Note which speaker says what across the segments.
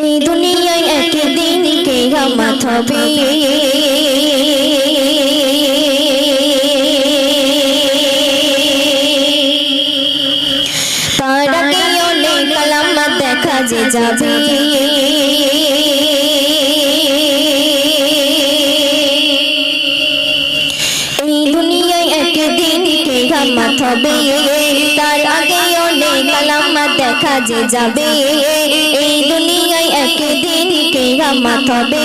Speaker 1: এই দুনিয়ায় একদিন কিয়ামত হবে তার আগে অনেক আলামত দেখা যে যাবে এই দুনিয়ায় একদিন কিয়ামত হবে তার আগে অনেক আলামত দেখা যে যাবে এই দুনিয়ায় একদিন কিয়ামত হবে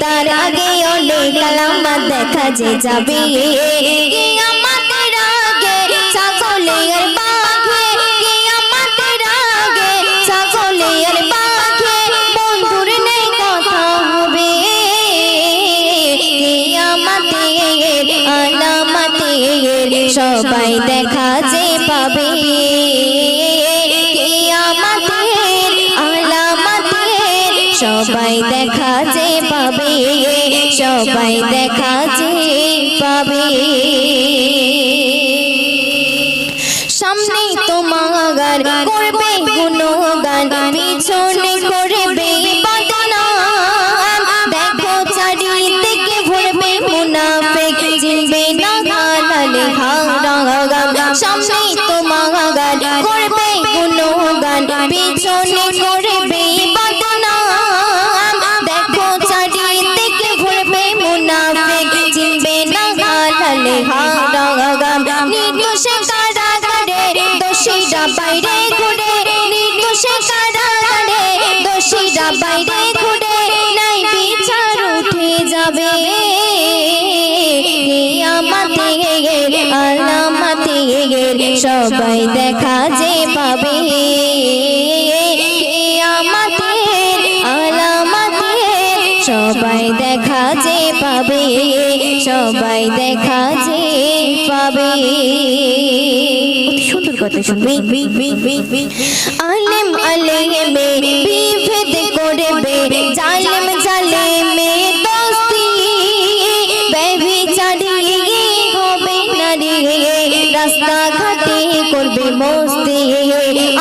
Speaker 1: তার আগে অনেক আলামত দেখা যে যাবে কিয়ামতের আগে ছাগলে আর বাঘে কিয়ামতের আগে ছাগলে আর বাঘে বন্ধুর নেই কথা হবে কিয়ামতের আলামতের সবাই দেখা যে পাবে কিয়ামতের আলামতের সবাই দেখা যে পাবে সবাই দেখা যে পাবে সামনে তোমার করবে গুণগান পিছনে করবে বদনাম দেখো চারিদিকে ভরবে মুনাফিক চিনবে না গালে হারাম সামনে তোমার করবে গুণগান পিছনে করবে বদনাম দেখো চারিদিকে ভরবে মুনাফিক চিনবে না গালে হারাম নির্দোষে কারাগারে দোষীরা বাইরে ঘুরে নির্দোষে কারাগারে দোষীরা বাইরে ঘুরে নাই বিচার উঠে যাবে কিয়ামতের আলামতের সবাই দেখা যে পাবে কিয়ামতের আলামতের সবাই দেখা যে পাবে সবাই দেখা যে পাবে সুন্দর কথা শুনবে আলেম আলেমে বিভেদ করবে জালেম জালেমে দোস্তি ব্যভিচারী হবে নারী রাস্তা ঘাটে করবে মস্তি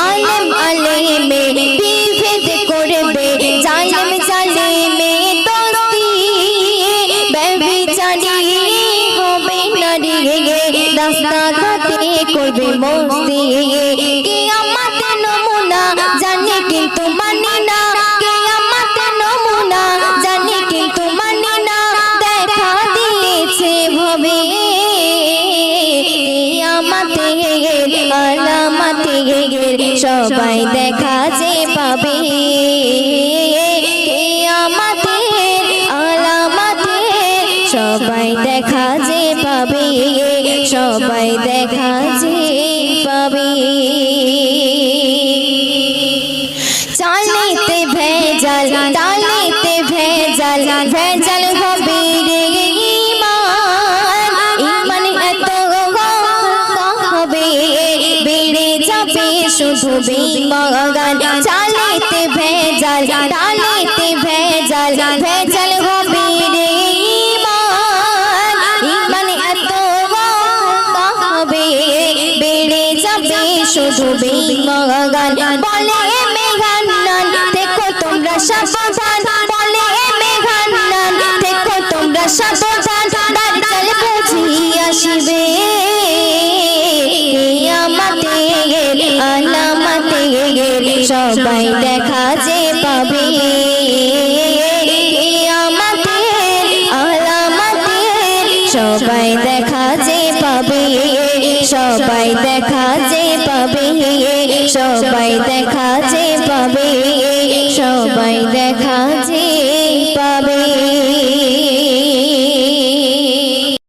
Speaker 1: আলেম আলেমে বিভেদ করবে জালেম জালেমে দোস্তি ব্যভিচারী হবে নারী রাস্তা ঘাটে করবে মস্তি কিয়ামতের নমুনা জানি কিন্তু মানি না কিয়ামতের নমুনা জানি কিন্তু মানি না দেখা দিয়েছে ভবে কিয়ামতের আলামতের সবাই দেখা যে পাবে কিয়ামতের আলামতের সবাই দেখা যে পাবে সবাই দেখা যে পাবে চালিতে ভেজাল ডালিতে ভেজাল ভেজাল হবে রে ঈমান ঈমান এত হবে বেড়ে যাবে শুধু বেঈমান চালিতে ভেজাল ডালিতে ভেজাল ভেজাল হবে রে ঈমান ঈমান এত হবে বেড়ে যাবে শুধু বেঈমান বলে মেঘান্নান দেখো তোমরা সাবধান বলে মেঘান্নান দেখো তোমরা সাবধান দাজ্জাল বুঝি আসবে কিয়ামতের আলামতের সবাই দেখা যে পাবে কিয়ামতের আলামতের সবাই দেখা যে পাবে সবাই দেখা যে পাবে সবাই দেখা যে পাবে সবাই দেখা যে